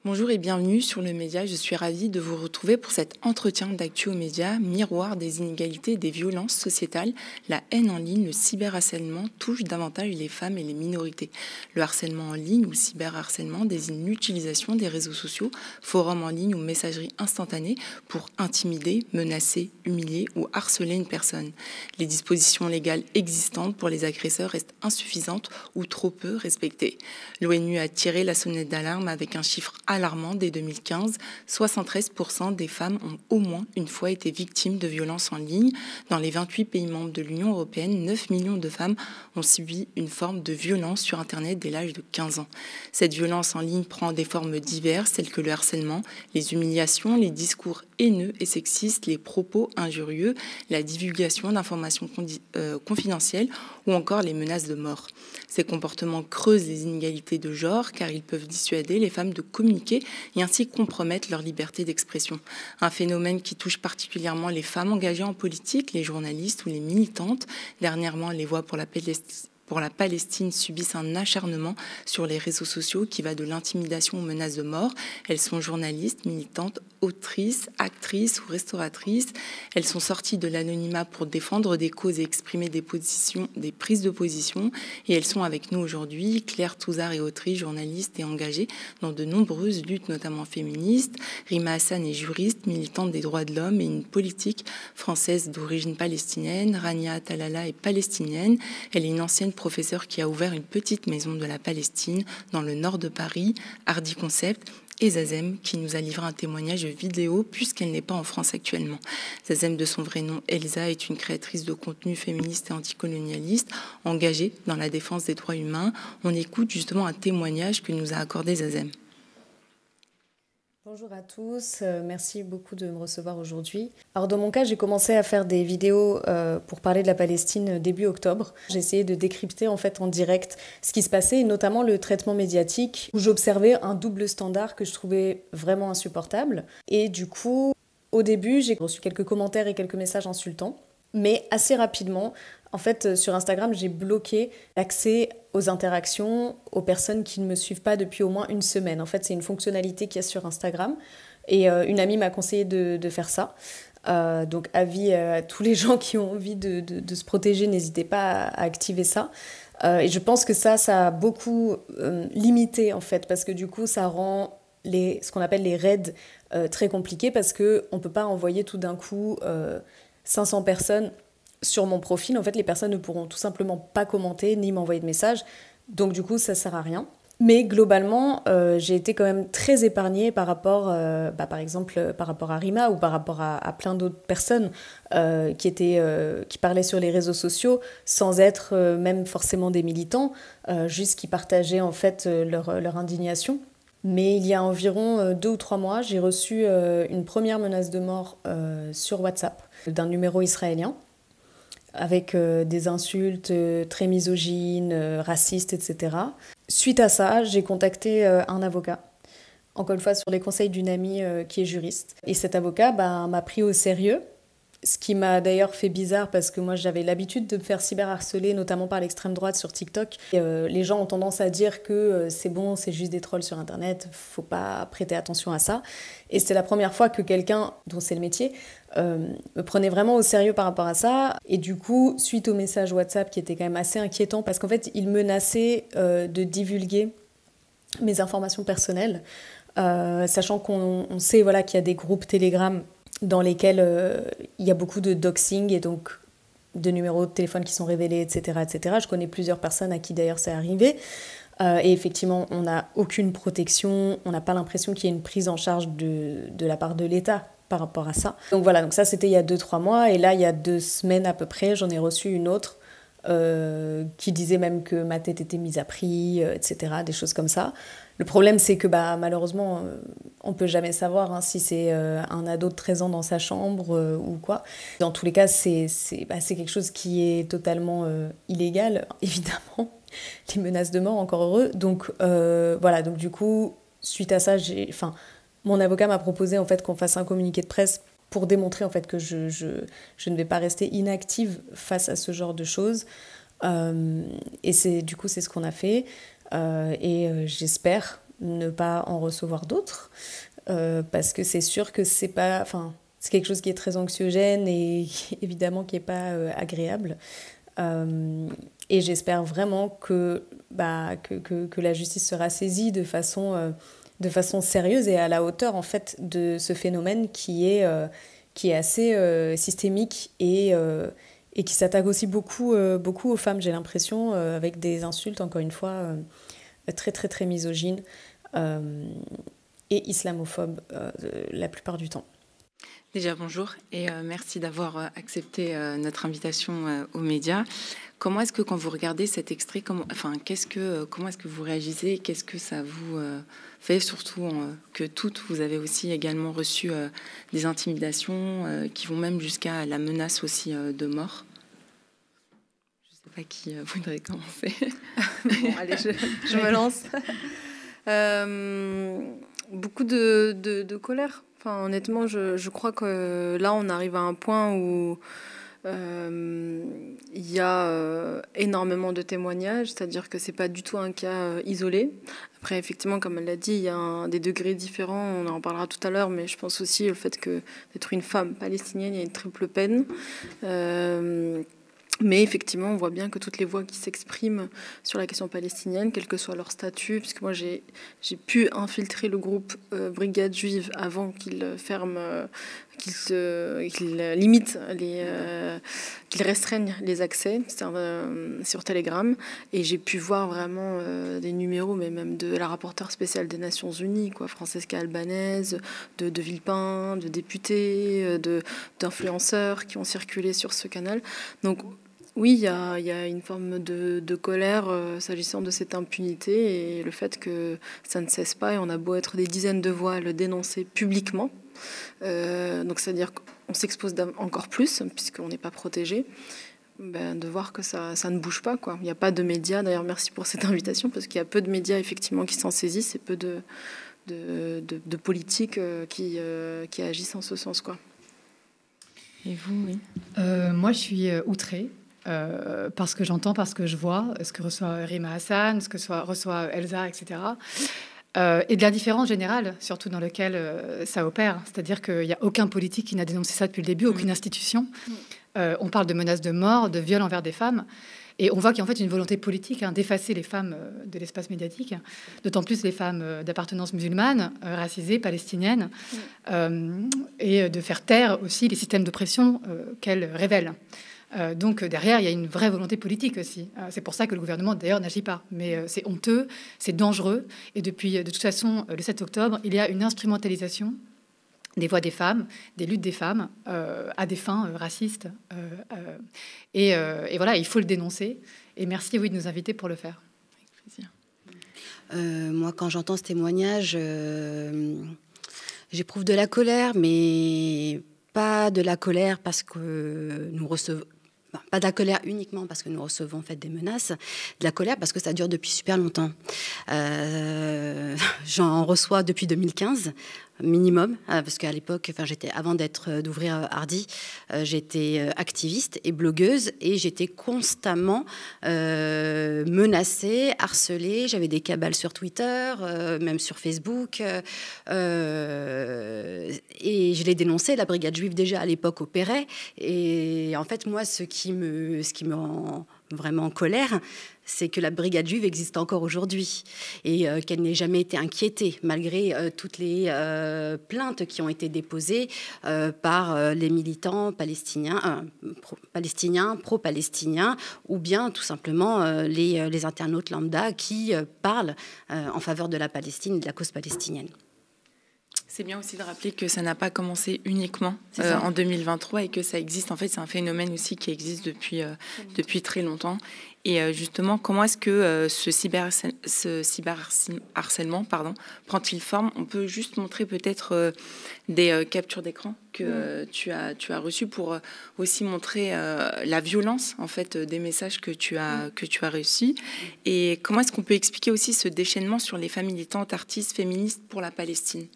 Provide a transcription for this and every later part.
Bonjour et bienvenue sur le média. Je suis ravie de vous retrouver pour cet entretien d'actu aux médias, miroir des inégalités et des violences sociétales. La haine en ligne, le cyberharcèlement touche davantage les femmes et les minorités. Le harcèlement en ligne ou cyberharcèlement désigne l'utilisation des réseaux sociaux, forums en ligne ou messagerie instantanée pour intimider, menacer, humilier ou harceler une personne. Les dispositions légales existantes pour les agresseurs restent insuffisantes ou trop peu respectées. L'ONU a tiré la sonnette d'alarme avec un chiffre alarmant dès 2015. 73% des femmes ont au moins une fois été victimes de violences en ligne. Dans les 28 pays membres de l'Union européenne, 9 millions de femmes ont subi une forme de violence sur Internet dès l'âge de 15 ans. Cette violence en ligne prend des formes diverses, telles que le harcèlement, les humiliations, les discours haineux et sexistes, les propos injurieux, la divulgation d'informations confidentielles ou encore les menaces de mort. Ces comportements creusent les inégalités de genre car ils peuvent dissuader les femmes de communiquer et ainsi compromettre leur liberté d'expression. Un phénomène qui touche particulièrement les femmes engagées en politique, les journalistes ou les militantes. Dernièrement, les voix pour la Palestine subissent un acharnement sur les réseaux sociaux qui va de l'intimidation aux menaces de mort. Elles sont journalistes, militantes, autrices, actrices ou restauratrices. Elles sont sorties de l'anonymat pour défendre des causes et exprimer des prises de position. Et elles sont avec nous aujourd'hui. Claire Touzard est autrice, journaliste et engagée dans de nombreuses luttes, notamment féministes. Rima Hassan est juriste, militante des droits de l'homme et une politique française d'origine palestinienne. Rania Talala est palestinienne. Elle est une ancienne professeure qui a ouvert une petite maison de la Palestine dans le nord de Paris, Hardy Concept, et Zazem, qui nous a livré un témoignage vidéo puisqu'elle n'est pas en France actuellement. Zazem, de son vrai nom Elsa, est une créatrice de contenu féministe et anticolonialiste engagée dans la défense des droits humains. On écoute justement un témoignage que nous a accordé Zazem. Bonjour à tous, merci beaucoup de me recevoir aujourd'hui. Alors dans mon cas, j'ai commencé à faire des vidéos pour parler de la Palestine début octobre. J'ai essayé de décrypter en fait en direct ce qui se passait, et notamment le traitement médiatique, où j'observais un double standard que je trouvais vraiment insupportable. Et du coup, au début, j'ai reçu quelques commentaires et quelques messages insultants. Mais assez rapidement, en fait, sur Instagram, j'ai bloqué l'accès aux interactions aux personnes qui ne me suivent pas depuis au moins une semaine. En fait, c'est une fonctionnalité qu'il y a sur Instagram. Et une amie m'a conseillé de faire ça. Donc, avis à tous les gens qui ont envie de se protéger, n'hésitez pas à activer ça. Et je pense que ça a beaucoup limité, en fait, parce que du coup, ça rend ce qu'on appelle les raids très compliqués, parce qu'on ne peut pas envoyer tout d'un coup 500 personnes sur mon profil. En fait, les personnes ne pourront tout simplement pas commenter ni m'envoyer de messages. Donc du coup, ça sert à rien. Mais globalement, j'ai été quand même très épargnée par rapport, par exemple, par rapport à Rima ou par rapport à plein d'autres personnes qui parlaient sur les réseaux sociaux sans être même forcément des militants, juste qui partageaient en fait leur indignation. Mais il y a environ 2 ou 3 mois, j'ai reçu une première menace de mort sur WhatsApp d'un numéro israélien, avec des insultes très misogynes, racistes, etc. Suite à ça, j'ai contacté un avocat, encore une fois sur les conseils d'une amie qui est juriste. Et cet avocat m'a pris au sérieux, ce qui m'a d'ailleurs fait bizarre parce que moi j'avais l'habitude de me faire cyberharceler, notamment par l'extrême droite sur TikTok. Et, les gens ont tendance à dire que c'est bon, c'est juste des trolls sur Internet, faut pas prêter attention à ça. Et c'était la première fois que quelqu'un, dont c'est le métier, me prenait vraiment au sérieux par rapport à ça. Et du coup, suite au message WhatsApp qui était quand même assez inquiétant, parce qu'en fait il menaçait de divulguer mes informations personnelles, sachant qu'on sait voilà, qu'il y a des groupes Telegram dans lesquels il y a beaucoup de doxing et donc de numéros de téléphone qui sont révélés, etc., etc. Je connais plusieurs personnes à qui d'ailleurs c'est arrivé. Et effectivement, on n'a aucune protection, on n'a pas l'impression qu'il y ait une prise en charge de la part de l'État par rapport à ça. Donc voilà, donc ça c'était il y a 2-3 mois, et là il y a 2 semaines à peu près, j'en ai reçu une autre qui disait même que ma tête était mise à prix, etc., des choses comme ça. Le problème, c'est que malheureusement, on peut jamais savoir si c'est un ado de 13 ans dans sa chambre ou quoi. Dans tous les cas, c'est quelque chose qui est totalement illégal, évidemment. Les menaces de mort, encore heureux. Donc voilà, donc du coup, suite à ça, mon avocat m'a proposé en fait qu'on fasse un communiqué de presse pour démontrer en fait que je ne vais pas rester inactive face à ce genre de choses. Et c'est ce qu'on a fait. Et j'espère ne pas en recevoir d'autres, parce que c'est sûr que c'est pas, enfin, c'est quelque chose qui est très anxiogène et évidemment qui n'est pas agréable. Et j'espère vraiment que la justice sera saisie de façon sérieuse et à la hauteur en fait de ce phénomène qui est assez systémique et qui s'attaque aussi beaucoup aux femmes, j'ai l'impression, avec des insultes, encore une fois, très très très misogynes et islamophobes la plupart du temps. Déjà, bonjour et merci d'avoir accepté notre invitation aux médias. Comment est-ce que quand vous regardez cet extrait, comment est-ce que vous réagissez? Qu'est-ce que ça vous fait? Surtout que toutes, vous avez aussi également reçu des intimidations qui vont même jusqu'à la menace aussi de mort. Je ne sais pas qui voudrait commencer. Bon, allez, je me lance. Beaucoup de colère. Enfin, honnêtement, je crois que là, on arrive à un point où il y a énormément de témoignages, c'est-à-dire que c'est pas du tout un cas isolé. Après, effectivement, comme elle l'a dit, il y a des degrés différents, on en parlera tout à l'heure, mais je pense aussi au fait que d'être une femme palestinienne, il y a une triple peine. Mais effectivement, on voit bien que toutes les voix qui s'expriment sur la question palestinienne, quel que soit leur statut, puisque moi j'ai pu infiltrer le groupe Brigade Juive avant qu'il ferme, qu'il limite, qu'il restreigne les accès sur Telegram. Et j'ai pu voir vraiment des numéros, mais même de la rapporteure spéciale des Nations Unies, quoi, Francesca Albanese, de Villepin, de députés, d'influenceurs qui ont circulé sur ce canal. Donc, oui, il y a une forme de colère s'agissant de cette impunité et le fait que ça ne cesse pas et on a beau être des dizaines de voix à le dénoncer publiquement. Donc c'est-à-dire qu'on s'expose encore plus puisqu'on n'est pas protégé. De voir que ça ne bouge pas, quoi. Il n'y a pas de médias. D'ailleurs, merci pour cette invitation parce qu'il y a peu de médias effectivement qui s'en saisissent et peu de politiques qui agissent en ce sens, quoi. Et vous, oui. Moi, je suis outrée. Parce que j'entends, parce que je vois ce que reçoit Rima Hassan, ce que reçoit Elsa, etc. Et de la différence générale, surtout dans laquelle ça opère. C'est-à-dire qu'il n'y a aucun politique qui n'a dénoncé ça depuis le début, aucune institution. On parle de menaces de mort, de viol envers des femmes. Et on voit qu'il y a en fait une volonté politique d'effacer les femmes de l'espace médiatique, d'autant plus les femmes d'appartenance musulmane, racisées, palestiniennes, et de faire taire aussi les systèmes d'oppression qu'elles révèlent. Donc derrière, il y a une vraie volonté politique aussi. C'est pour ça que le gouvernement, d'ailleurs, n'agit pas. Mais c'est honteux, c'est dangereux. Et depuis, de toute façon, le 7 octobre, il y a une instrumentalisation des voix des femmes, des luttes des femmes, à des fins racistes. Et voilà, il faut le dénoncer. Et merci, oui, de nous inviter pour le faire. Avec plaisir. Moi, quand j'entends ce témoignage, j'éprouve de la colère, mais pas de la colère parce que nous recevons... Pas de la colère uniquement parce que nous recevons en fait des menaces, de la colère parce que ça dure depuis super longtemps. J'en reçois depuis 2015 minimum, parce qu'à l'époque, avant d'ouvrir Hardy, j'étais activiste et blogueuse et j'étais constamment menacée, harcelée. J'avais des cabales sur Twitter, même sur Facebook, et je l'ai dénoncé. La Brigade Juive déjà à l'époque opérait. Et en fait, moi, ce qui me rend vraiment en colère, c'est que la Brigade Juive existe encore aujourd'hui et qu'elle n'ait jamais été inquiétée, malgré toutes les plaintes qui ont été déposées par les militants palestiniens, pro-palestiniens, ou bien tout simplement les internautes lambda qui parlent en faveur de la Palestine et de la cause palestinienne. C'est bien aussi de rappeler que ça n'a pas commencé uniquement en 2023 et que ça existe. En fait, c'est un phénomène aussi qui existe depuis très longtemps. Et justement, comment est-ce que ce cyberharcèlement prend-il forme? On peut juste montrer peut-être des captures d'écran que tu as reçues pour aussi montrer la violence en fait des messages que tu as reçus. Et comment est-ce qu'on peut expliquer aussi ce déchaînement sur les femmes militantes, artistes, féministes pour la Palestine?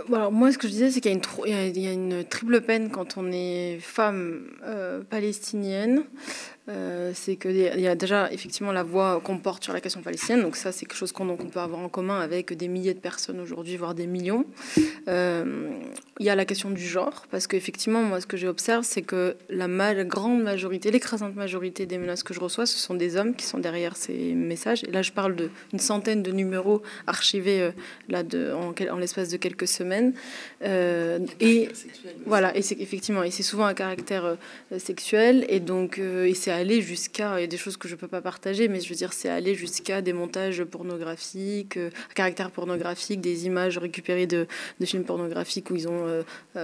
Alors moi, ce que je disais, c'est qu'il y a une triple peine quand on est femme palestinienne. c'est qu'il y a déjà effectivement la voix qu'on porte sur la question palestinienne, donc ça c'est quelque chose qu'on peut avoir en commun avec des milliers de personnes aujourd'hui, voire des millions. Il y a la question du genre, parce qu'effectivement moi ce que j'observe c'est que la grande majorité, l'écrasante majorité des menaces que je reçois, ce sont des hommes qui sont derrière ces messages, et là je parle d'une centaine de numéros archivés en l'espace de quelques semaines, et voilà, et c'est effectivement, et c'est souvent un caractère sexuel, et donc et c'est aller jusqu'à, il y a des choses que je peux pas partager, mais je veux dire c'est aller jusqu'à des montages pornographiques, à caractère pornographique, des images récupérées de films pornographiques où ils ont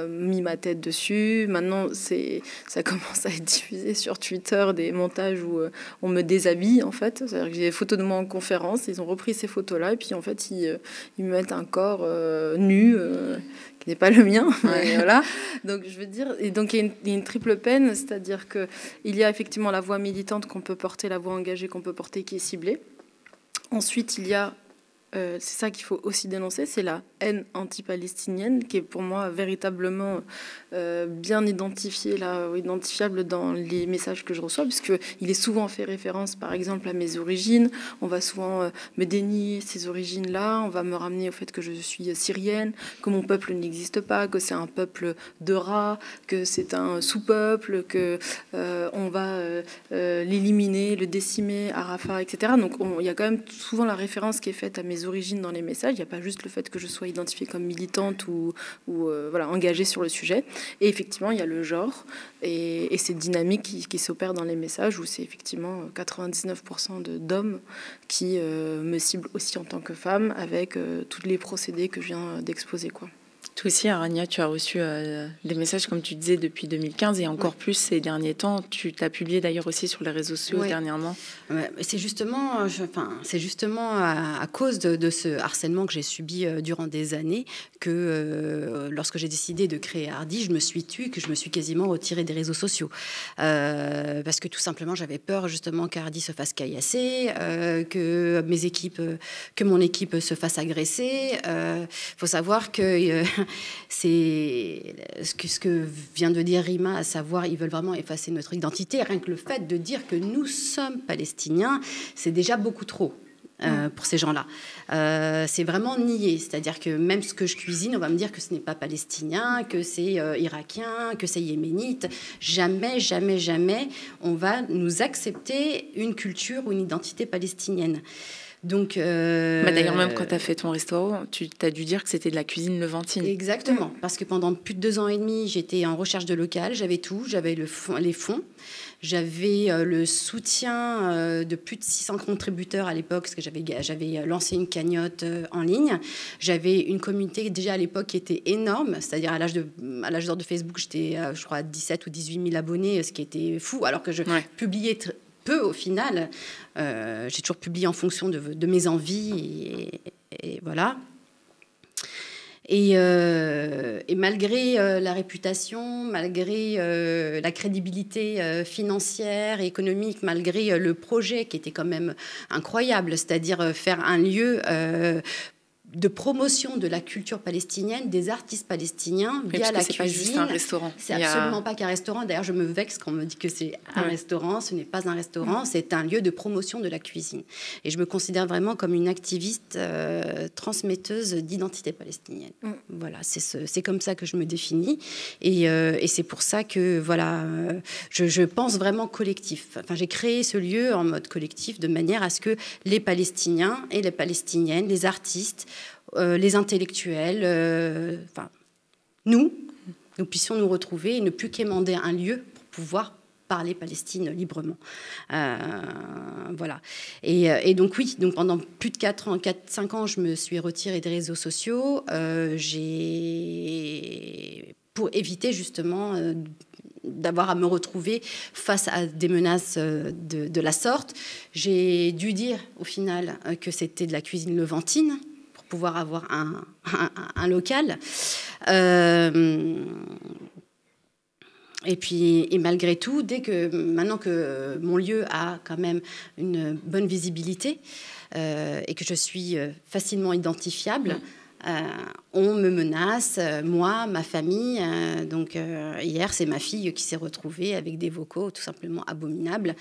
mis ma tête dessus. Maintenant ça commence à être diffusé sur Twitter, des montages où on me déshabille en fait, c'est-à-dire que j'ai des photos de moi en conférence, ils ont repris ces photos là et puis en fait ils me mettent un corps nu qui n'est pas le mien. Ouais. Voilà. Donc je veux dire, et donc il y a une triple peine, c'est-à-dire que il y a effectivement la voix militante qu'on peut porter, la voix engagée qu'on peut porter, qui est ciblée. Ensuite, il y a c'est ça qu'il faut aussi dénoncer, c'est la haine anti-palestinienne qui est pour moi véritablement bien identifiable dans les messages que je reçois, puisqu'il est souvent fait référence par exemple à mes origines. On va souvent me dénier ces origines-là, on va me ramener au fait que je suis syrienne, que mon peuple n'existe pas, que c'est un peuple de rats, que c'est un sous-peuple, que on va l'éliminer, le décimer à Rafah, etc. Donc il y a quand même souvent la référence qui est faite à mes origines dans les messages. Il n'y a pas juste le fait que je sois identifiée comme militante ou voilà, engagée sur le sujet. Et effectivement, il y a le genre et cette dynamique qui s'opère dans les messages où c'est effectivement 99% d'hommes qui me ciblent aussi en tant que femme avec tous les procédés que je viens d'exposer, quoi. Toi aussi, Arania, tu as reçu des messages, comme tu disais, depuis 2015 et encore plus ces derniers temps. Tu t'as publié d'ailleurs aussi sur les réseaux sociaux dernièrement. Ouais, c'est justement, à cause de ce harcèlement que j'ai subi durant des années que lorsque j'ai décidé de créer Hardy, je me suis tue, que je me suis quasiment retirée des réseaux sociaux. Parce que tout simplement, j'avais peur justement qu'Hardy se fasse caillasser, que mon équipe se fasse agresser. Faut savoir que c'est ce que vient de dire Rima, à savoir ils veulent vraiment effacer notre identité. Rien que le fait de dire que nous sommes palestiniens, c'est déjà beaucoup trop. Pour ces gens-là. C'est vraiment nier. C'est-à-dire que même ce que je cuisine, on va me dire que ce n'est pas palestinien, que c'est irakien, que c'est yéménite. Jamais, jamais, jamais, on va nous accepter une culture ou une identité palestinienne. Donc, d'ailleurs, même quand tu as fait ton restaurant, tu as dû dire que c'était de la cuisine levantine. Exactement, parce que pendant plus de 2 ans et demi, j'étais en recherche de local, j'avais tout, j'avais les fonds, j'avais le soutien de plus de 600 contributeurs à l'époque, parce que j'avais lancé une cagnotte en ligne. J'avais une communauté déjà à l'époque qui était énorme, c'est-à-dire à l'âge d'or de Facebook, j'étais, je crois, à 17 ou 18 000 abonnés, ce qui était fou, alors que je publiais peu au final. J'ai toujours publié en fonction de mes envies et voilà. Et malgré la réputation, malgré la crédibilité financière et économique, malgré le projet qui était quand même incroyable, c'est-à-dire faire un lieu de promotion de la culture palestinienne, des artistes palestiniens via la cuisine. C'est pas juste un restaurant. C'est absolument pas qu'un restaurant. D'ailleurs, je me vexe quand on me dit que c'est un restaurant. Ce n'est pas un restaurant, c'est un lieu de promotion de la cuisine. Et je me considère vraiment comme une activiste transmetteuse d'identité palestinienne. Voilà, c'est comme ça que je me définis. Et c'est pour ça que, voilà, je pense vraiment collectif. Enfin, j'ai créé ce lieu en mode collectif de manière à ce que les Palestiniens et les Palestiniennes, les artistes, les intellectuels, nous puissions nous retrouver et ne plus quémander un lieu pour pouvoir parler Palestine librement. Voilà. Et donc oui, donc pendant plus de 4-5 ans, je me suis retirée des réseaux sociaux. Pour éviter justement d'avoir à me retrouver face à des menaces de la sorte. J'ai dû dire au final que c'était de la cuisine levantine pour pouvoir avoir un local. Et malgré tout, maintenant que mon lieu a quand même une bonne visibilité et que je suis facilement identifiable, on me menace, moi, ma famille. Donc hier, c'est ma fille qui s'est retrouvée avec des vocaux tout simplement abominables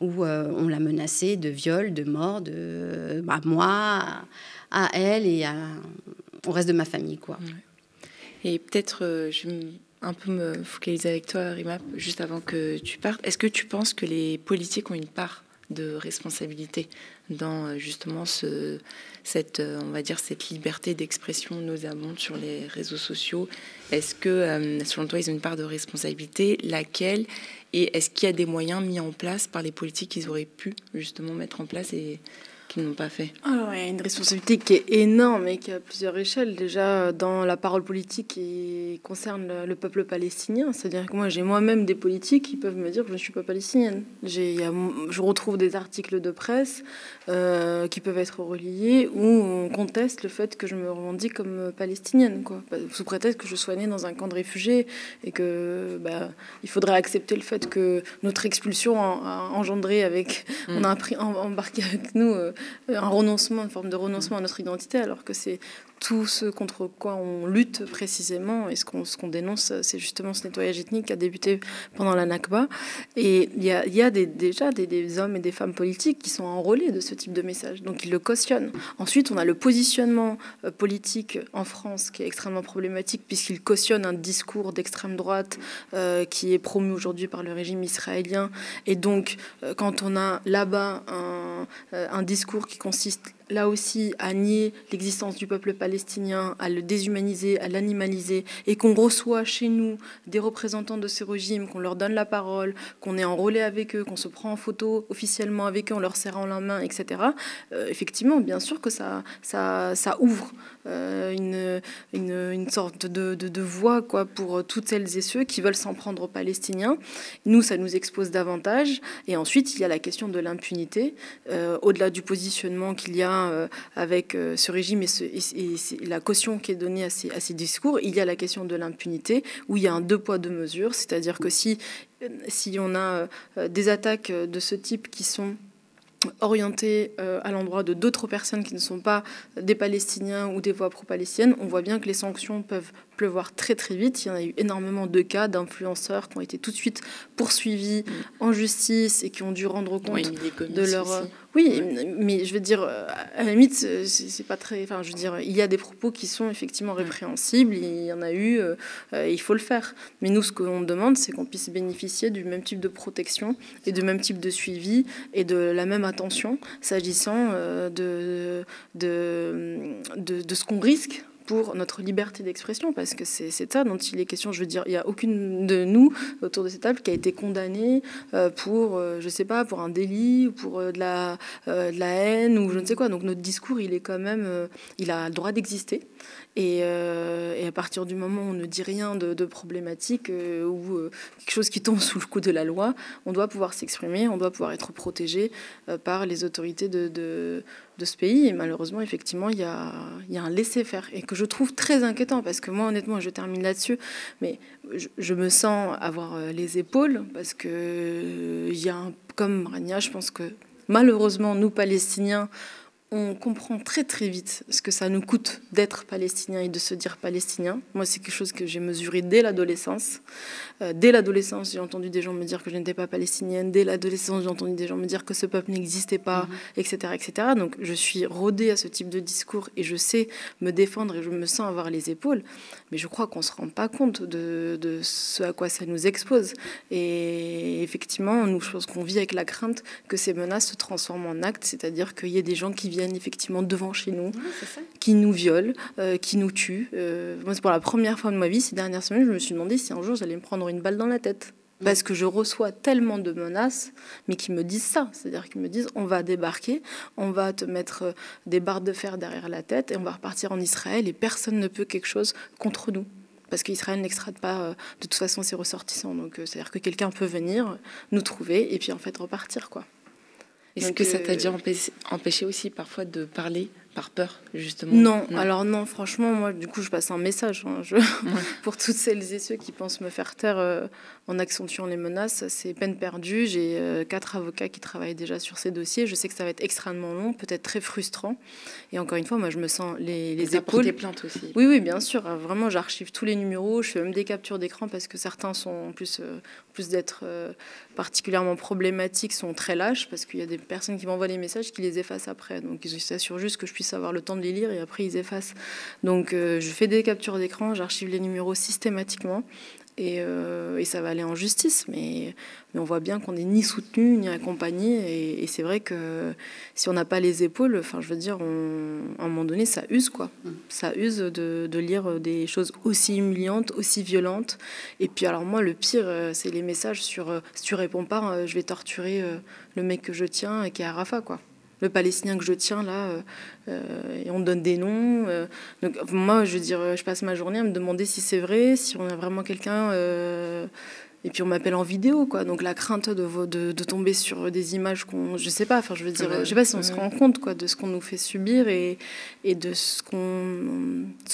où on l'a menacée de viol, de mort, à moi, à elle et au reste de ma famille, quoi. Et peut-être, je vais un peu me focaliser avec toi, Rima, juste avant que tu partes. Est-ce que tu penses que les politiques ont une part de responsabilité dans justement on va dire cette liberté d'expression nauséabonde sur les réseaux sociaux? Est-ce que, selon toi, ils ont une part de responsabilité? Laquelle? Et est-ce qu'il y a des moyens mis en place par les politiques qu'ils auraient pu justement mettre en place et qu'ils n'ont pas fait? Alors, il y a une responsabilité qui est énorme et qui a plusieurs échelles. Déjà, dans la parole politique qui concerne le peuple palestinien, c'est-à-dire que moi, j'ai moi-même des politiques qui peuvent me dire que je ne suis pas palestinienne. Je retrouve des articles de presse qui peuvent être reliés où on conteste le fait que je me revendique comme palestinienne, quoi, sous prétexte que je sois née dans un camp de réfugiés et que il faudrait accepter le fait que notre expulsion a engendré on a embarqué avec nous un renoncement, une forme de renoncement à notre identité, alors que c'est tout ce contre quoi on lutte précisément et ce qu'on dénonce, c'est justement ce nettoyage ethnique qui a débuté pendant la Nakba. Et il y a déjà des hommes et des femmes politiques qui sont enrôlés de ce type de message, donc ils le cautionnent. Ensuite, on a le positionnement politique en France qui est extrêmement problématique puisqu'il cautionne un discours d'extrême droite qui est promu aujourd'hui par le régime israélien. Et donc, quand on a là-bas un discours qui consiste là aussi à nier l'existence du peuple palestinien, à le déshumaniser, à l'animaliser, et qu'on reçoit chez nous des représentants de ce régime, qu'on leur donne la parole, qu'on est enrôlé avec eux, qu'on se prend en photo officiellement avec eux, en leur serrant la main, etc. Effectivement, bien sûr que ça ouvre une sorte de voie, quoi, pour toutes celles et ceux qui veulent s'en prendre aux Palestiniens. Nous, ça nous expose davantage. Et ensuite, il y a la question de l'impunité, au-delà du positionnement qu'il y a avec ce régime et la caution qui est donnée à ces discours, il y a la question de l'impunité, où il y a un deux poids, deux mesures, c'est-à-dire que si on a des attaques de ce type qui sont orientées à l'endroit de d'autres personnes qui ne sont pas des Palestiniens ou des voix pro-palestiniennes, on voit bien que les sanctions peuvent pleuvoir très très vite. Il y en a eu énormément de cas d'influenceurs qui ont été tout de suite poursuivis en justice et qui ont dû rendre compte de leur... Oui, mais je veux dire, à la limite, c'est pas très... Enfin, je veux dire, il y a des propos qui sont effectivement répréhensibles, il y en a eu, il faut le faire. Mais nous, ce qu'on demande, c'est qu'on puisse bénéficier du même type de protection et du même type de suivi et de la même attention s'agissant de ce qu'on risque pour notre liberté d'expression, parce que c'est ça dont il est question. Je veux dire, il n'y a aucune de nous autour de cette table qui a été condamnée pour, je sais pas, pour un délit ou pour de la haine ou je ne sais quoi. Donc notre discours, il est quand même, il a le droit d'exister. Et à partir du moment où on ne dit rien de problématique ou quelque chose qui tombe sous le coup de la loi, on doit pouvoir s'exprimer, on doit pouvoir être protégé par les autorités de ce pays. Et malheureusement, effectivement, il y a un laisser-faire et que je trouve très inquiétant parce que moi, honnêtement, je termine là-dessus, mais je me sens avoir les épaules parce que il y a comme Rania, je pense que malheureusement, nous, Palestiniens, on comprend très très vite ce que ça nous coûte d'être palestinien et de se dire palestinien. Moi, c'est quelque chose que j'ai mesuré dès l'adolescence. Dès l'adolescence, j'ai entendu des gens me dire que je n'étais pas palestinienne. Dès l'adolescence, j'ai entendu des gens me dire que ce peuple n'existait pas, etc., etc. Donc, je suis rodée à ce type de discours et je sais me défendre et je me sens avoir les épaules. Mais je crois qu'on ne se rend pas compte de ce à quoi ça nous expose. Et effectivement, nous, je pense qu'on vit avec la crainte que ces menaces se transforment en actes, c'est-à-dire qu'il y ait des gens qui viennent effectivement devant chez nous, qui nous violent, qui nous tuent. Moi, c'est pour la première fois de ma vie, ces dernières semaines, je me suis demandé si un jour j'allais me prendre une balle dans la tête. Parce que je reçois tellement de menaces, mais qui me disent ça. C'est-à-dire qu'ils me disent, on va débarquer, on va te mettre des barres de fer derrière la tête et on va repartir en Israël et personne ne peut quelque chose contre nous. Parce qu'Israël n'extrade pas de toute façon ses ressortissants. Donc, c'est-à-dire que quelqu'un peut venir nous trouver et puis en fait repartir, quoi. Est-ce que ça t'a déjà empêché aussi parfois de parler par peur, justement? Non, alors non, franchement, moi, du coup, je passe un message pour toutes celles et ceux qui pensent me faire taire en accentuant les menaces. C'est peine perdue. J'ai 4 avocats qui travaillent déjà sur ces dossiers. Je sais que ça va être extrêmement long, peut-être très frustrant. Et encore une fois, moi, je me sens les épaules. Des plaintes aussi. Oui, bien sûr. Vraiment, j'archive tous les numéros. Je fais même des captures d'écran parce que certains sont, en plus d'être particulièrement problématiques, sont très lâches parce qu'il y a des personnes qui m'envoient les messages qui les effacent après. Donc, ils s'assurent juste que je puisse avoir le temps de les lire et après, ils effacent. Donc, je fais des captures d'écran, j'archive les numéros systématiquement. Et ça va aller en justice, mais on voit bien qu'on n'est ni soutenu ni accompagné. Et c'est vrai que si on n'a pas les épaules, enfin, je veux dire, à un moment donné, ça use, quoi. Ça use de lire des choses aussi humiliantes, aussi violentes. Et puis, alors moi, le pire, c'est les messages sur si tu réponds pas, je vais torturer le mec que je tiens et qui est à Rafah, quoi. Le Palestinien que je tiens là, et on me donne des noms. Donc moi, je veux dire, je passe ma journée à me demander si c'est vrai, si on a vraiment quelqu'un. Et puis on m'appelle en vidéo, quoi. Donc la crainte de tomber sur des images qu'on, je sais pas. Enfin, je veux dire, je sais pas si on se rend compte, quoi, de ce qu'on nous fait subir et de ce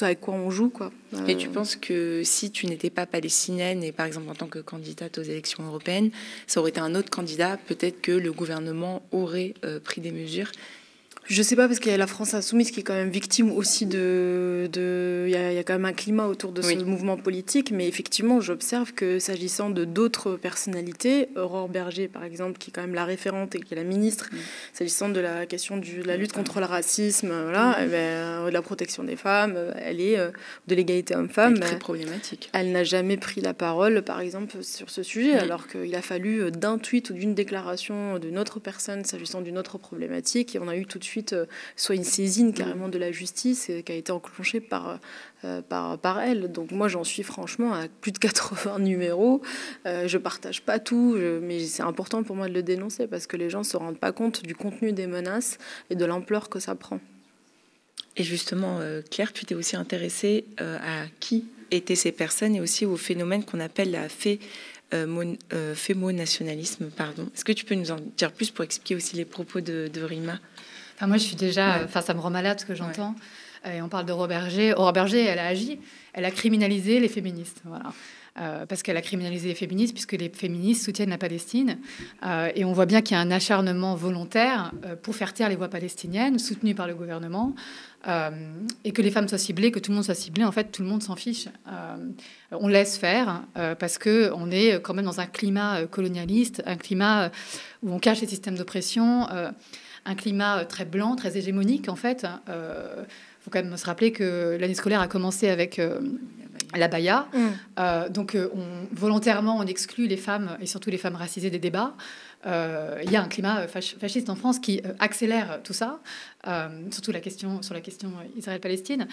avec quoi on joue, quoi. Et tu penses que si tu n'étais pas palestinienne et par exemple en tant que candidate aux élections européennes, ça aurait été un autre candidat, peut-être que le gouvernement aurait pris des mesures? Je sais pas, parce qu'il y a la France Insoumise qui est quand même victime aussi il y a quand même un climat autour de ce mouvement politique, mais effectivement, j'observe que s'agissant de d'autres personnalités, Aurore Berger, par exemple, qui est quand même la référente et qui est la ministre, s'agissant de la question de la lutte contre le racisme, voilà, de la protection des femmes, elle est de l'égalité homme-femme. Très problématique. Elle n'a jamais pris la parole, par exemple, sur ce sujet, alors qu'il a fallu d'un tweet ou d'une déclaration d'une autre personne s'agissant d'une autre problématique, et on a eu tout de suite soit une saisine carrément de la justice qui a été enclenchée par elle. Donc moi, j'en suis franchement à plus de 80 numéros. Je partage pas tout, mais c'est important pour moi de le dénoncer parce que les gens se rendent pas compte du contenu des menaces et de l'ampleur que ça prend. Et justement, Claire, tu t'es aussi intéressée à qui étaient ces personnes et aussi au phénomène qu'on appelle la fémonationalisme. Est-ce que tu peux nous en dire plus pour expliquer aussi les propos de Rima? Enfin, moi, je suis déjà... ça me rend malade ce que j'entends. Et on parle d'Aurore Berger. Aurore Berger, elle a agi. Elle a criminalisé les féministes. Voilà. Parce qu'elle a criminalisé les féministes, puisque les féministes soutiennent la Palestine. Et on voit bien qu'il y a un acharnement volontaire pour faire taire les voix palestiniennes, soutenues par le gouvernement, et que les femmes soient ciblées, que tout le monde soit ciblé. En fait, tout le monde s'en fiche. On laisse faire, parce qu'on est quand même dans un climat colonialiste, un climat où on cache les systèmes d'oppression, un climat très blanc, très hégémonique, en fait. Faut quand même se rappeler que l'année scolaire a commencé avec la baya. Donc, volontairement, on exclut les femmes, et surtout les femmes racisées, des débats. Il y a un climat fasciste en France qui accélère tout ça, surtout sur la question Israël-Palestine.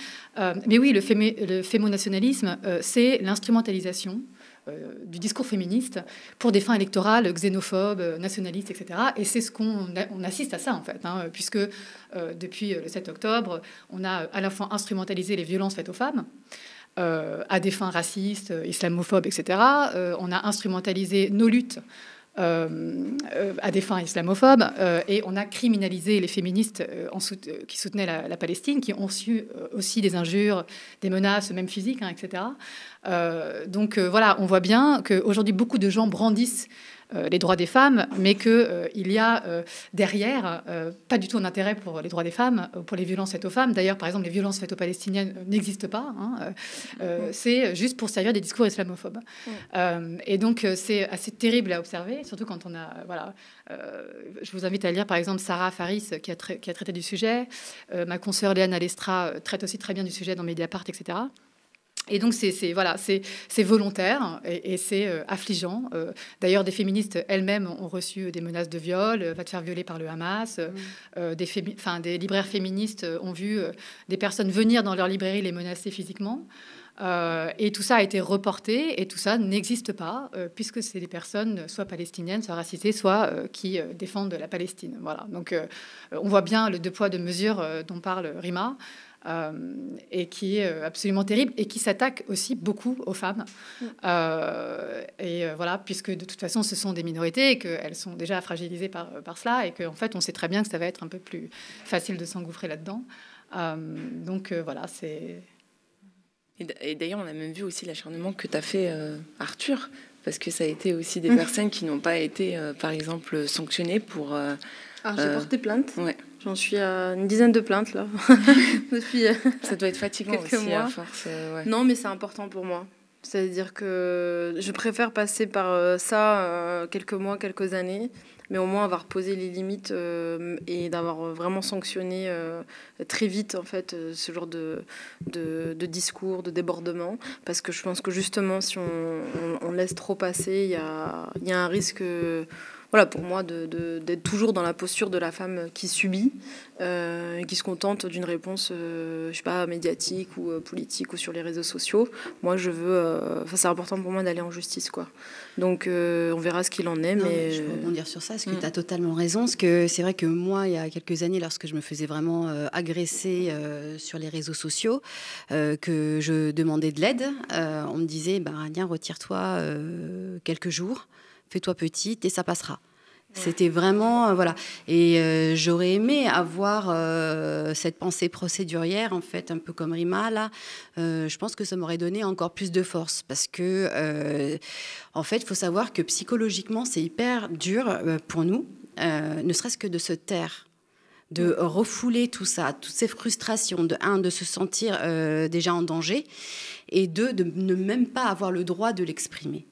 Mais oui, le fémonationalisme, c'est l'instrumentalisation du discours féministe pour des fins électorales, xénophobes, nationalistes, etc. Et c'est ce qu'on assiste à ça, en fait, puisque depuis le 7 octobre, on a à la fois instrumentalisé les violences faites aux femmes, à des fins racistes, islamophobes, etc. On a instrumentalisé nos luttes à des fins islamophobes, et on a criminalisé les féministes qui soutenaient la Palestine, qui ont reçu aussi des injures, des menaces, même physiques, etc. Donc voilà, on voit bien qu'aujourd'hui, beaucoup de gens brandissent les droits des femmes, mais qu'il y a derrière pas du tout un intérêt pour les droits des femmes, pour les violences faites aux femmes. D'ailleurs, par exemple, les violences faites aux Palestiniennes n'existent pas. C'est juste pour servir des discours islamophobes. Et donc, c'est assez terrible à observer, surtout quand on a... je vous invite à lire, par exemple, Sarah Faris, qui a traité du sujet. Ma consoeur Léane Alestra traite aussi très bien du sujet dans Mediapart, etc. Et donc, c'est volontaire et c'est affligeant. D'ailleurs, des féministes elles-mêmes ont reçu des menaces de viol, va te faire violer par le Hamas. Des libraires féministes ont vu des personnes venir dans leur librairie les menacer physiquement. Et tout ça a été reporté et tout ça n'existe pas puisque c'est des personnes soit palestiniennes, soit racisées, soit qui défendent la Palestine. Voilà. Donc, on voit bien le deux poids, deux mesures dont parle Rima. Et qui est absolument terrible et qui s'attaque aussi beaucoup aux femmes. Voilà, puisque de toute façon, ce sont des minorités et qu'elles sont déjà fragilisées par cela et qu'en fait, on sait très bien que ça va être un peu plus facile de s'engouffrer là-dedans. Donc voilà, c'est... Et d'ailleurs, on a même vu aussi l'acharnement que tu as fait, Arthur, parce que ça a été aussi des personnes qui n'ont pas été, par exemple, sanctionnées pour... j'ai porté plainte. Ouais. J'en suis à une dizaine de plaintes, là. Depuis ça doit être fatigant quelques aussi, mois. à force. Ouais. Non, mais c'est important pour moi. C'est-à-dire que je préfère passer par ça quelques mois, quelques années, mais au moins avoir posé les limites et d'avoir vraiment sanctionné très vite en fait ce genre de discours, de débordement, parce que je pense que justement si on laisse trop passer, il y a un risque voilà, pour moi, d'être toujours dans la posture de la femme qui subit, qui se contente d'une réponse, je sais pas, médiatique ou politique ou sur les réseaux sociaux. Moi, je veux... c'est important pour moi d'aller en justice, quoi. Donc, on verra ce qu'il en est. Mais je veux rebondir sur ça, parce que tu as totalement raison. Parce que c'est vrai que moi, il y a quelques années, lorsque je me faisais vraiment agresser sur les réseaux sociaux, que je demandais de l'aide, on me disait, viens, retire-toi quelques jours. Fais-toi petite et ça passera. Ouais. C'était vraiment... voilà. Et j'aurais aimé avoir cette pensée procédurière, en fait, un peu comme Rima, là. Je pense que ça m'aurait donné encore plus de force. Parce que, en fait, il faut savoir que psychologiquement, c'est hyper dur pour nous, ne serait-ce que de se taire, de refouler tout ça, toutes ces frustrations, de se sentir déjà en danger, et de ne même pas avoir le droit de l'exprimer.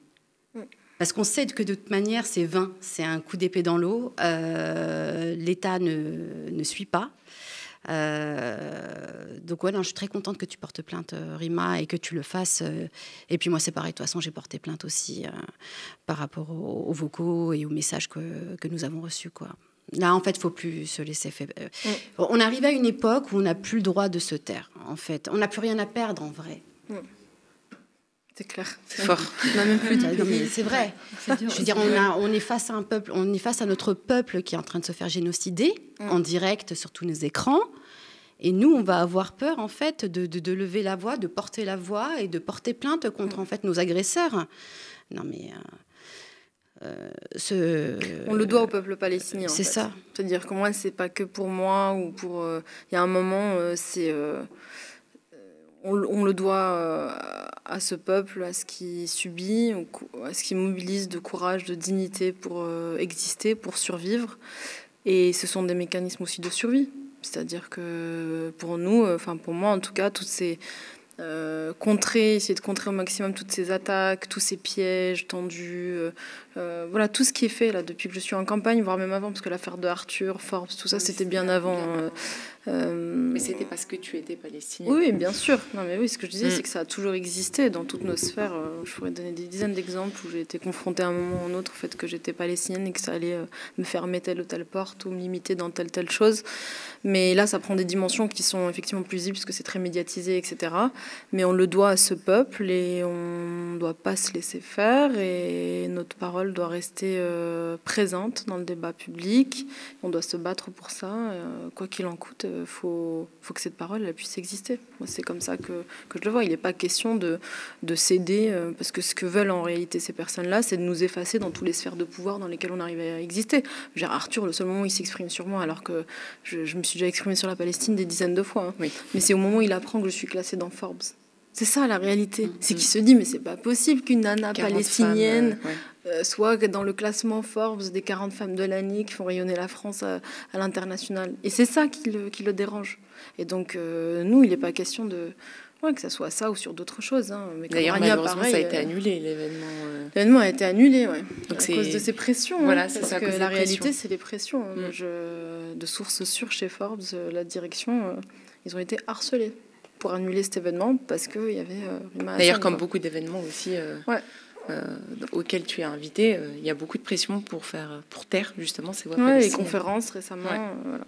Parce qu'on sait que de toute manière, c'est vain, c'est un coup d'épée dans l'eau. L'État ne suit pas. Donc ouais, non, je suis très contente que tu portes plainte, Rima, et que tu le fasses. Et puis moi, c'est pareil. De toute façon, j'ai porté plainte aussi par rapport aux vocaux et aux messages que nous avons reçus, quoi. Là, en fait, il ne faut plus se laisser faire. On arrive à une époque où on n'a plus le droit de se taire, en fait. On n'a plus rien à perdre, en vrai. C'est clair, c'est fort. On n'a même plus de... Non, mais c'est vrai. C'est dur, je veux dire, on est face à un peuple, on est face à notre peuple qui est en train de se faire génocider en direct sur tous nos écrans. Et nous, on va avoir peur, en fait, de lever la voix, de porter la voix et de porter plainte contre, en fait, nos agresseurs. Non, mais... On le doit au peuple palestinien. C'est ça. C'est-à-dire que moi, c'est pas que pour moi ou pour... Il y a un moment, c'est... On le doit à ce peuple, à ce qui subit, à ce qui mobilise de courage, de dignité pour exister, pour survivre. Et ce sont des mécanismes aussi de survie. C'est-à-dire que pour nous, enfin pour moi en tout cas, toutes ces... essayer de contrer au maximum toutes ces attaques, tous ces pièges tendus, voilà, tout ce qui est fait là depuis que je suis en campagne, voire même avant, parce que l'affaire de Arthur, Forbes, tout ça, c'était bien avant. Mais c'était parce que tu étais palestinienne. Oui, bien sûr. Non, mais oui, ce que je disais, c'est que ça a toujours existé dans toutes nos sphères. Je pourrais donner des dizaines d'exemples où j'ai été confrontée à un moment ou à un autre au fait que j'étais palestinienne et que ça allait me fermer telle ou telle porte ou me limiter dans telle chose. Mais là, ça prend des dimensions qui sont effectivement plus visibles parce que c'est très médiatisé, etc. Mais on le doit à ce peuple et on ne doit pas se laisser faire et notre parole doit rester présente dans le débat public. On doit se battre pour ça, quoi qu'il en coûte. Faut que cette parole elle puisse exister. Moi, c'est comme ça que je le vois. Il n'est pas question de céder, parce que ce que veulent en réalité ces personnes-là, c'est de nous effacer dans toutes les sphères de pouvoir dans lesquelles on arrive à exister. Genre Arthur, le seul moment où il s'exprime sur moi, alors que je me suis déjà exprimée sur la Palestine des dizaines de fois. Hein. Oui. Mais c'est au moment où il apprend que je suis classée dans Forbes. C'est ça la réalité. C'est qu'il se dit, mais c'est pas possible qu'une nana palestinienne soit dans le classement Forbes des 40 femmes de l'année qui font rayonner la France à l'international. Et c'est ça qui le dérange. Et donc, nous, il n'est pas question que ça soit ça ou sur d'autres choses. Hein. Mais d'ailleurs, malheureusement, ça a été annulé, l'événement. L'événement a été annulé, ouais. Donc à cause de ces pressions. Voilà, parce que la réalité, c'est les pressions. De sources sûres chez Forbes, la direction, ils ont été harcelés pour annuler cet événement parce qu'il y avait Rima Hassan. D'ailleurs, comme beaucoup d'événements aussi auxquels tu es invité, il y a beaucoup de pression pour taire justement ces voix palestiniennes. Les conférences récemment. Voilà.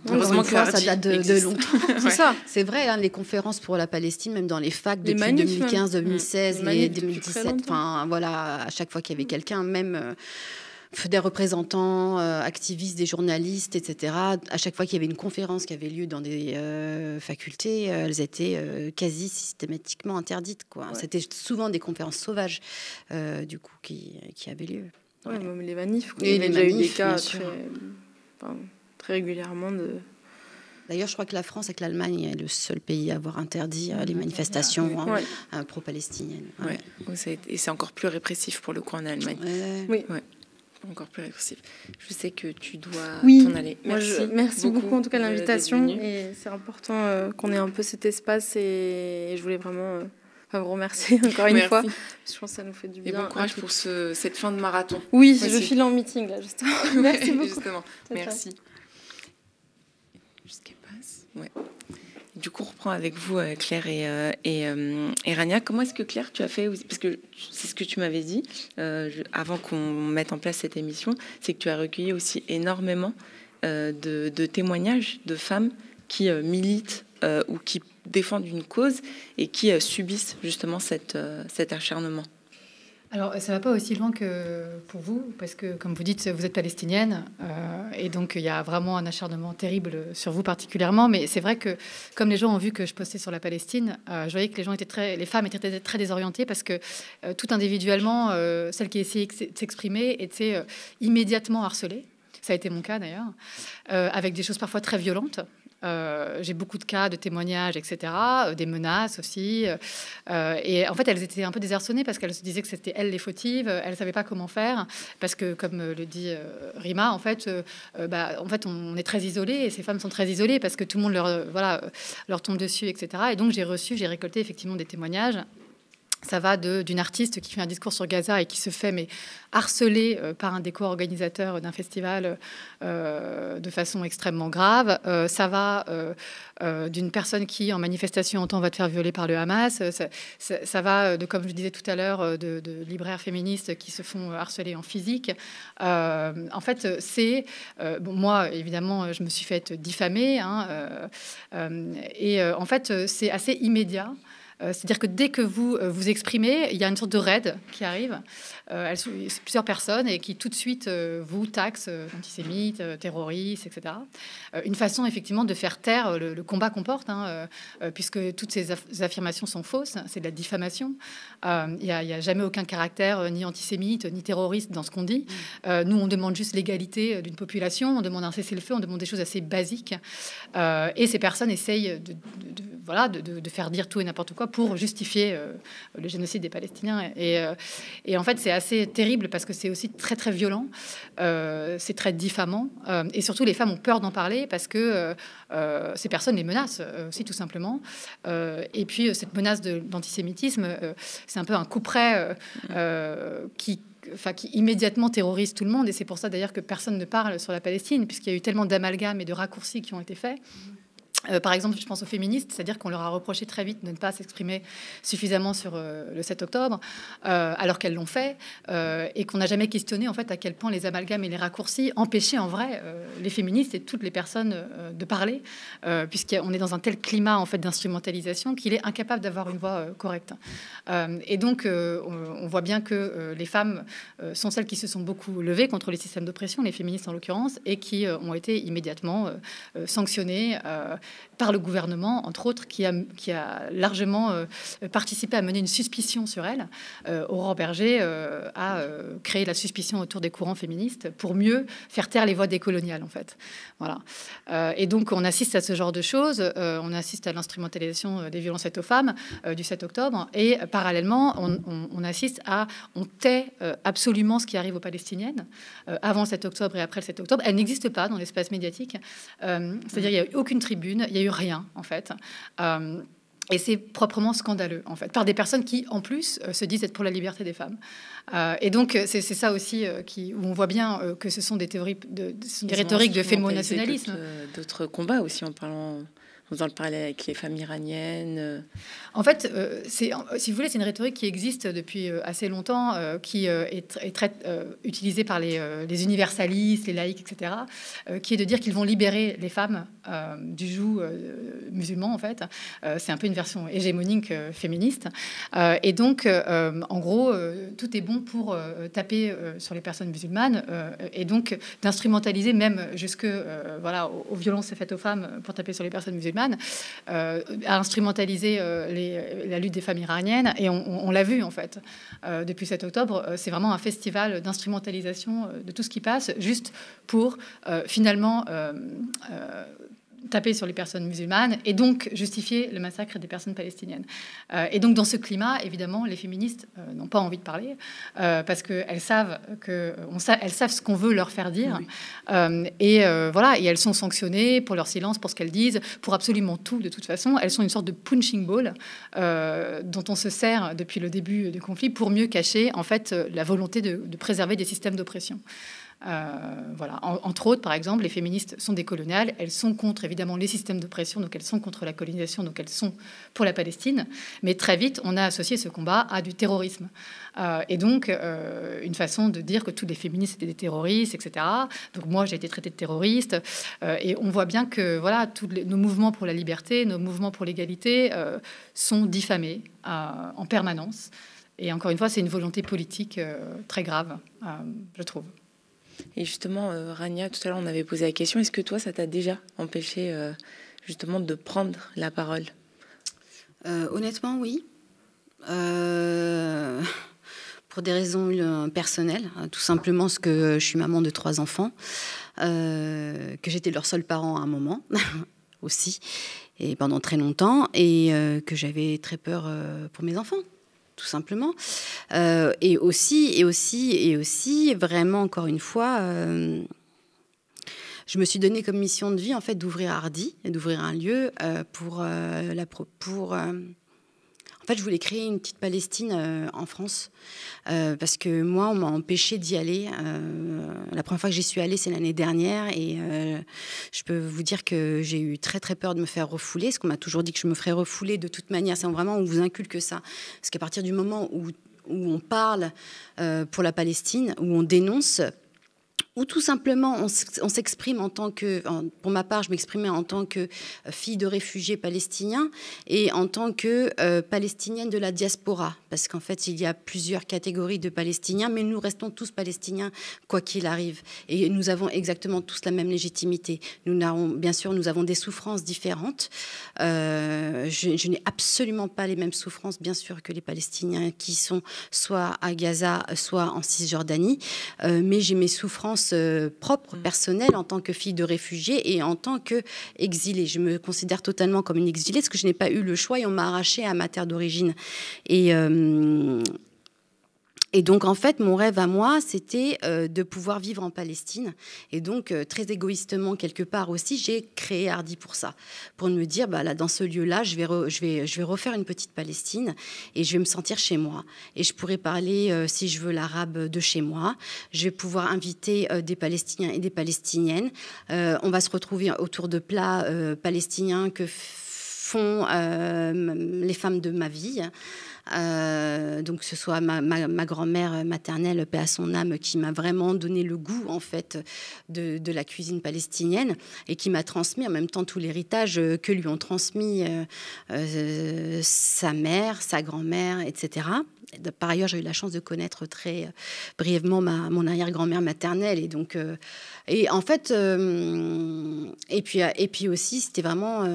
Heureusement que ça date de longtemps. C'est ça. C'est vrai, hein, les conférences pour la Palestine, même dans les facs depuis 2015, 2016 et 2017. Enfin, voilà, à chaque fois qu'il y avait quelqu'un, même... des représentants, activistes, des journalistes, etc. À chaque fois qu'il y avait une conférence qui avait lieu dans des facultés, elles étaient quasi systématiquement interdites, quoi. Ouais. C'était souvent des conférences sauvages, du coup, qui avaient lieu. Ouais, même les manifs. Il y a déjà eu des cas très régulièrement D'ailleurs, je crois que la France, avec l'Allemagne, est le seul pays à avoir interdit les manifestations pro-palestiniennes. Ouais. Et c'est encore plus répressif pour le coup en Allemagne. Oui. Ouais. Encore plus répressif. Je sais que tu dois t'en aller. Merci beaucoup en tout cas l'invitation. Et c'est important qu'on ait un peu cet espace. Et je voulais vraiment vous remercier encore une fois. Je pense que ça nous fait du bien. Et bon courage pour cette fin de marathon. Oui, je file en meeting là, justement. Merci beaucoup. Justement, merci. Juste qu'elle passe. Ouais. Du coup, on reprend avec vous, Claire et Rania. Comment est-ce que, Claire, tu as fait, parce que c'est ce que tu m'avais dit avant qu'on mette en place cette émission, c'est que tu as recueilli aussi énormément de témoignages de femmes qui militent ou qui défendent une cause et qui subissent justement cet acharnement. Alors, ça ne va pas aussi loin que pour vous, parce que, comme vous dites, vous êtes palestinienne, et donc il y a vraiment un acharnement terrible sur vous particulièrement. Mais c'est vrai que, comme les gens ont vu que je postais sur la Palestine, je voyais que les femmes étaient très désorientées, parce que tout individuellement, celle qui essayait de s'exprimer était immédiatement harcelée. Ça a été mon cas d'ailleurs, avec des choses parfois très violentes. J'ai beaucoup de cas de témoignages, etc., des menaces aussi. Et en fait, elles étaient un peu désarçonnées parce qu'elles se disaient que c'était elles les fautives. Elles ne savaient pas comment faire parce que, comme le dit Rima, en fait, on est très isolés et ces femmes sont très isolées parce que tout le monde leur tombe dessus, etc. Et donc, j'ai récolté effectivement des témoignages. Ça va d'une artiste qui fait un discours sur Gaza et qui se fait harceler par un des co-organisateurs d'un festival de façon extrêmement grave. Ça va d'une personne qui, en manifestation, entend va te faire violer par le Hamas. Ça va comme je disais tout à l'heure, de libraires féministes qui se font harceler en physique. En fait, moi, évidemment, je me suis faite diffamer. En fait, c'est assez immédiat. C'est-à-dire que dès que vous vous exprimez, il y a une sorte de raid qui arrive. C'est plusieurs personnes et qui tout de suite vous taxent d'antisémites, terroristes, etc. Une façon effectivement de faire taire le combat qu'on porte, puisque toutes ces affirmations sont fausses. C'est de la diffamation. Il n'y a jamais aucun caractère ni antisémite ni terroriste dans ce qu'on dit. Nous, on demande juste l'égalité d'une population. On demande un cessez-le-feu. On demande des choses assez basiques. Et ces personnes essayent de faire dire tout et n'importe quoi pour justifier le génocide des Palestiniens. Et en fait, c'est assez terrible parce que c'est aussi très, très violent. C'est très diffamant. Et surtout, les femmes ont peur d'en parler parce que ces personnes les menacent aussi, tout simplement. Et puis, cette menace d'antisémitisme, c'est un peu un couperet qui immédiatement terrorise tout le monde. Et c'est pour ça, d'ailleurs, que personne ne parle sur la Palestine, puisqu'il y a eu tellement d'amalgames et de raccourcis qui ont été faits. Par exemple, je pense aux féministes, c'est-à-dire qu'on leur a reproché très vite de ne pas s'exprimer suffisamment sur le 7 octobre, alors qu'elles l'ont fait, et qu'on n'a jamais questionné en fait à quel point les amalgames et les raccourcis empêchaient en vrai les féministes et toutes les personnes de parler, puisqu'on est dans un tel climat en fait d'instrumentalisation qu'il est incapable d'avoir une voix correcte. Et donc, on voit bien que les femmes sont celles qui se sont beaucoup levées contre les systèmes d'oppression, les féministes en l'occurrence, et qui ont été immédiatement sanctionnées par le gouvernement, entre autres, qui a largement participé à mener une suspicion sur elle. Aurore Berger a créé la suspicion autour des courants féministes pour mieux faire taire les voix décoloniales, en fait. Voilà. Et donc, on assiste à ce genre de choses. On assiste à l'instrumentalisation des violences faites aux femmes du 7 octobre. Et parallèlement, on tait absolument ce qui arrive aux Palestiniennes avant le 7 octobre et après le 7 octobre. Elle n'existe pas dans l'espace médiatique. C'est-à-dire, il n'y a eu aucune tribune, il n'y a eu rien, en fait. Et c'est proprement scandaleux, en fait, par des personnes qui, en plus, se disent être pour la liberté des femmes. Et donc, c'est ça aussi où on voit bien que ce sont des théories, des rhétoriques de fémonationalisme. D'autres combats aussi, en faisant le parallèle avec les femmes iraniennes. En fait, si vous voulez, c'est une rhétorique qui existe depuis assez longtemps, qui est très utilisée par les universalistes, les laïcs, etc., qui est de dire qu'ils vont libérer les femmes du joug musulman, en fait. C'est un peu une version hégémonique féministe. Et donc, en gros, tout est bon pour taper sur les personnes musulmanes et donc d'instrumentaliser même jusque aux violences faites aux femmes pour taper sur les personnes musulmanes, à instrumentaliser la lutte des femmes iraniennes. Et on l'a vu, en fait, depuis 7 octobre. C'est vraiment un festival d'instrumentalisation de tout ce qui passe, juste pour finalement taper sur les personnes musulmanes et donc justifier le massacre des personnes palestiniennes. Et donc dans ce climat, évidemment, les féministes n'ont pas envie de parler parce qu'elles savent elles savent ce qu'on veut leur faire dire. Oui. Et elles sont sanctionnées pour leur silence, pour ce qu'elles disent, pour absolument tout de toute façon. Elles sont une sorte de punching ball dont on se sert depuis le début du conflit pour mieux cacher en fait la volonté de préserver des systèmes d'oppression. Entre autres, par exemple, les féministes sont décoloniales, elles sont contre évidemment les systèmes d'oppression, donc elles sont contre la colonisation, donc elles sont pour la Palestine, mais très vite on a associé ce combat à du terrorisme et donc une façon de dire que tous les féministes étaient des terroristes, etc. Donc moi j'ai été traitée de terroriste et on voit bien que nos mouvements pour la liberté, nos mouvements pour l'égalité sont diffamés en permanence, et encore une fois c'est une volonté politique très grave, je trouve. Et justement, Rania, tout à l'heure, on avait posé la question, est-ce que toi, ça t'a déjà empêché justement de prendre la parole ? Honnêtement, oui. Pour des raisons personnelles, tout simplement parce que je suis maman de 3 enfants, que j'étais leur seul parent à un moment aussi, et pendant très longtemps, et que j'avais très peur pour mes enfants. Tout simplement. Et aussi, vraiment, encore une fois, je me suis donné comme mission de vie, en fait, d'ouvrir Hardy, et d'ouvrir un lieu En fait, je voulais créer une petite Palestine en France, parce que moi, on m'a empêché d'y aller. La première fois que j'y suis allée, c'est l'année dernière, et je peux vous dire que j'ai eu très très peur de me faire refouler, parce qu'on m'a toujours dit que je me ferais refouler de toute manière. C'est vraiment, on vous inculque ça. Parce qu'à partir du moment où on parle pour la Palestine, où on dénonce, ou tout simplement on s'exprime en tant que, pour ma part, je m'exprimais en tant que fille de réfugiés palestiniens et en tant que palestinienne de la diaspora, parce qu'en fait il y a plusieurs catégories de Palestiniens, mais nous restons tous palestiniens quoi qu'il arrive, et nous avons exactement tous la même légitimité. Bien sûr, nous avons des souffrances différentes. Je n'ai absolument pas les mêmes souffrances, bien sûr, que les Palestiniens qui sont soit à Gaza, soit en Cisjordanie, mais j'ai mes souffrances propres, personnelles, en tant que fille de réfugiée et en tant qu'exilée. Je me considère totalement comme une exilée parce que je n'ai pas eu le choix et on m'a arrachée à ma terre d'origine. Et donc, en fait, mon rêve à moi, c'était de pouvoir vivre en Palestine. Et donc, très égoïstement, quelque part aussi, j'ai créé Hardy pour ça. Pour me dire, là, dans ce lieu-là, je vais refaire une petite Palestine et je vais me sentir chez moi. Et je pourrais parler, si je veux, l'arabe de chez moi. Je vais pouvoir inviter des Palestiniens et des Palestiniennes. On va se retrouver autour de plats palestiniens que font les femmes de ma vie. Donc que ce soit ma grand-mère maternelle, paix à son âme, qui m'a vraiment donné le goût en fait de la cuisine palestinienne et qui m'a transmis en même temps tout l'héritage que lui ont transmis sa mère, sa grand-mère, etc. Par ailleurs, j'ai eu la chance de connaître très brièvement mon arrière-grand-mère maternelle, et donc et en fait et puis aussi c'était vraiment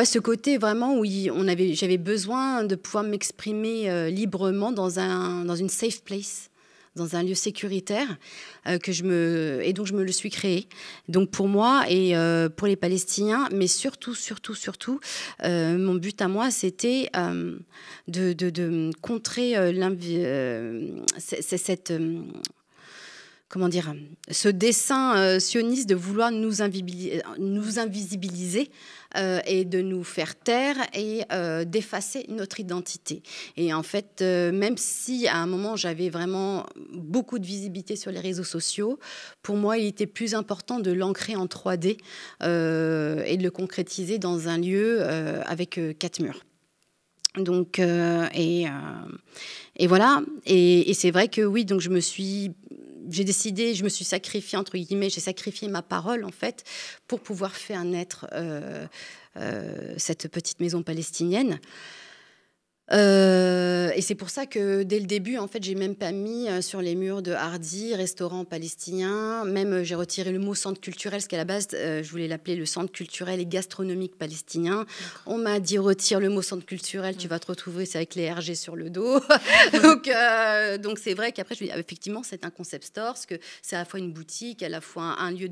ce côté vraiment où j'avais besoin de pouvoir m'exprimer librement dans une safe place, dans un lieu sécuritaire, et donc je me le suis créé. Donc pour moi et pour les Palestiniens, mais surtout, mon but à moi, c'était de contrer ce dessein sioniste de vouloir nous invisibiliser et de nous faire taire et d'effacer notre identité. Et en fait, même si à un moment j'avais vraiment beaucoup de visibilité sur les réseaux sociaux, pour moi il était plus important de l'ancrer en 3D et de le concrétiser dans un lieu avec 4 murs. Donc et voilà, et c'est vrai que oui, donc je me suis sacrifiée, entre guillemets, j'ai sacrifié ma parole, en fait, pour pouvoir faire naître cette petite maison palestinienne. Et c'est pour ça que dès le début, en fait, j'ai même pas mis sur les murs de Hardy restaurant palestinien. Même j'ai retiré le mot centre culturel, parce qu'à la base, je voulais l'appeler le centre culturel et gastronomique palestinien. On m'a dit retire le mot centre culturel, tu vas te retrouver c'est avec les RG sur le dos. donc c'est vrai qu'après, je me dis, effectivement, c'est un concept store, parce que c'est à la fois une boutique, à la fois un lieu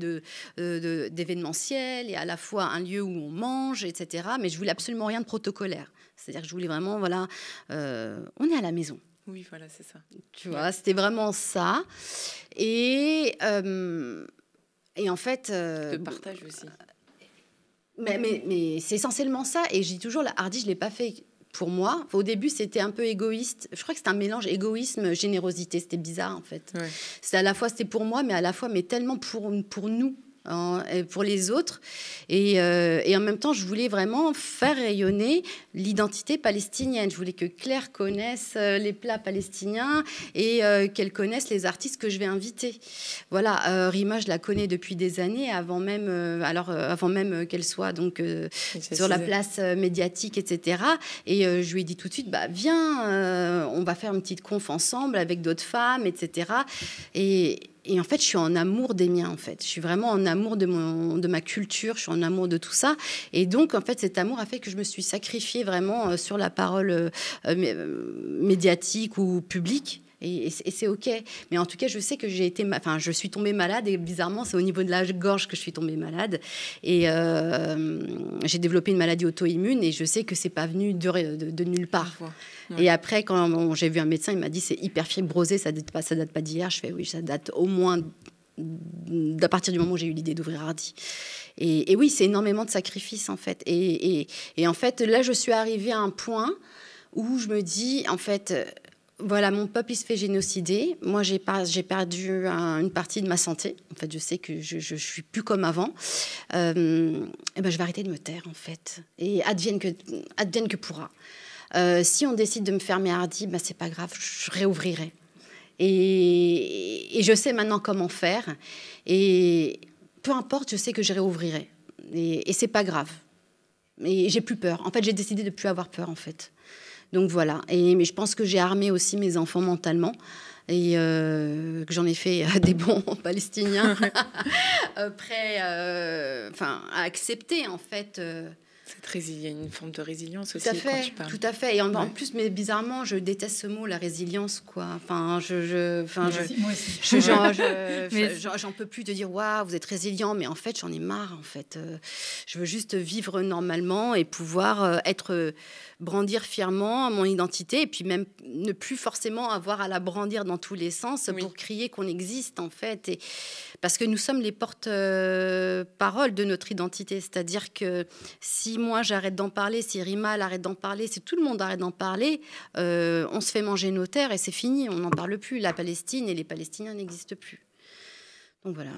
d'événementiel, et à la fois un lieu où on mange, etc. Mais je voulais absolument rien de protocolaire. C'est-à-dire que je voulais vraiment, voilà, on est à la maison. Oui, voilà, c'est ça. Tu vois, c'était vraiment ça. Et en fait... de partage aussi. Mais c'est essentiellement ça. Et je dis toujours, la Hardy, je ne l'ai pas fait pour moi. Au début, c'était un peu égoïste. Je crois que c'était un mélange égoïsme, générosité. C'était bizarre, en fait. Ouais. C'était à la fois, c'était pour moi, mais à la fois, mais tellement pour nous. Pour les autres et en même temps je voulais vraiment faire rayonner l'identité palestinienne. Je voulais que Claire connaisse les plats palestiniens et qu'elle connaisse les artistes que je vais inviter. Voilà, Rima, je la connais depuis des années avant même qu'elle soit donc sur la place médiatique, etc. Et je lui ai dit tout de suite, bah viens, on va faire une petite conf ensemble avec d'autres femmes, etc. Et en fait, je suis en amour des miens, en fait. Je suis vraiment en amour de ma culture, je suis en amour de tout ça. Et donc, en fait, cet amour a fait que je me suis sacrifiée vraiment sur la parole médiatique ou publique. Et c'est OK. Mais en tout cas, je sais que je suis tombée malade. Et bizarrement, c'est au niveau de la gorge que je suis tombée malade. Et j'ai développé une maladie auto-immune. Et je sais que c'est pas venu de nulle part. Ouais. Et après, quand j'ai vu un médecin, il m'a dit c'est hyper fibrosé, ça date pas d'hier. Je fais oui, ça date au moins à partir du moment où j'ai eu l'idée d'ouvrir Hardy. Et oui, c'est énormément de sacrifices en fait. Et en fait, là, je suis arrivée à un point où je me dis en fait. Voilà, mon peuple, il se fait génocider. Moi, j'ai perdu une partie de ma santé. En fait, je sais que je suis plus comme avant. Et ben, je vais arrêter de me taire, en fait. Et advienne que pourra. Si on décide de me fermer Hardy, ben, c'est pas grave, je réouvrirai. Et je sais maintenant comment faire. Et peu importe, je sais que je réouvrirai. Et c'est pas grave. Et j'ai plus peur. En fait, j'ai décidé de plus avoir peur, en fait. Donc voilà, mais je pense que j'ai armé aussi mes enfants mentalement et que j'en ai fait des bons Palestiniens prêts à accepter en fait. Il y a une forme de résilience aussi quand tu parles. Tout à fait. Et en plus, mais bizarrement, je déteste ce mot, la résilience, quoi. Enfin, moi aussi. J'en peux plus de dire waouh, vous êtes résilient, mais en fait, j'en ai marre. En fait, je veux juste vivre normalement et pouvoir brandir fièrement mon identité et puis même ne plus forcément avoir à la brandir dans tous les sens pour crier qu'on existe, en fait. Parce que nous sommes les porte-paroles de notre identité. C'est-à-dire que si moi j'arrête d'en parler, si Rima arrête d'en parler, si tout le monde arrête d'en parler, on se fait manger nos terres et c'est fini, on n'en parle plus. La Palestine et les Palestiniens n'existent plus. Donc voilà.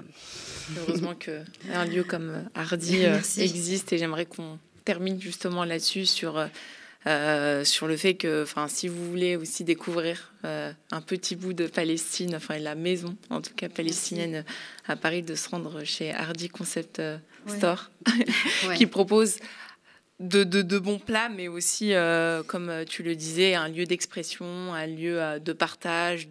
Heureusement qu'un lieu comme Hardy existe et j'aimerais qu'on termine justement là-dessus sur le fait que si vous voulez aussi découvrir un petit bout de Palestine, la maison en tout cas palestinienne à Paris, de se rendre chez Hardy Concept Store qui propose de bons plats, mais aussi, comme tu le disais, un lieu d'expression, un lieu de partage,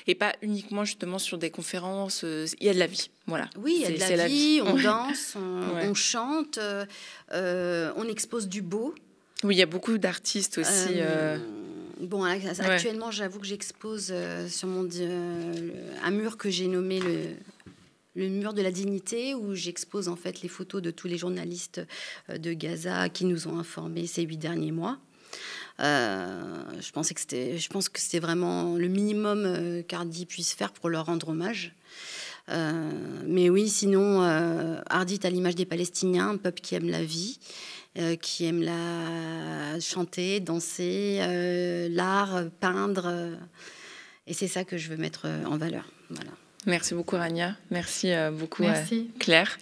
et pas uniquement justement sur des conférences. Il y a de la vie, voilà. Oui, il y a de la vie, on danse, on chante, on expose du beau. Oui, il y a beaucoup d'artistes aussi. Bon, actuellement, j'avoue que j'expose sur un mur que j'ai nommé le mur de la dignité, où j'expose en fait les photos de tous les journalistes de Gaza qui nous ont informés ces 8 derniers mois. Je pense que c'était vraiment le minimum qu'Hardy puisse faire pour leur rendre hommage. Mais oui, sinon, Hardy est à l'image des Palestiniens, un peuple qui aime la vie, qui aime chanter, danser, l'art, peindre. Et c'est ça que je veux mettre en valeur. Voilà. Merci beaucoup, Rania. Merci beaucoup, Claire.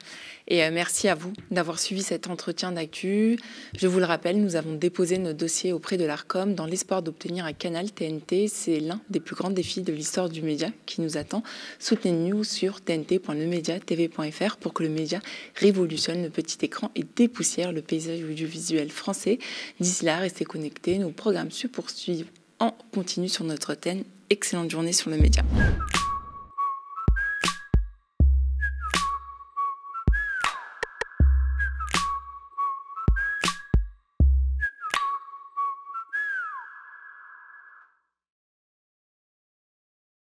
Et merci à vous d'avoir suivi cet entretien d'actu. Je vous le rappelle, nous avons déposé notre dossier auprès de l'Arcom dans l'espoir d'obtenir un canal TNT. C'est l'un des plus grands défis de l'histoire du média qui nous attend. Soutenez-nous sur tnt.lemediatv.fr pour que le média révolutionne le petit écran et dépoussière le paysage audiovisuel français. D'ici là, restez connectés. Nos programmes se poursuivent en continu sur notre antenne. Excellente journée sur le média.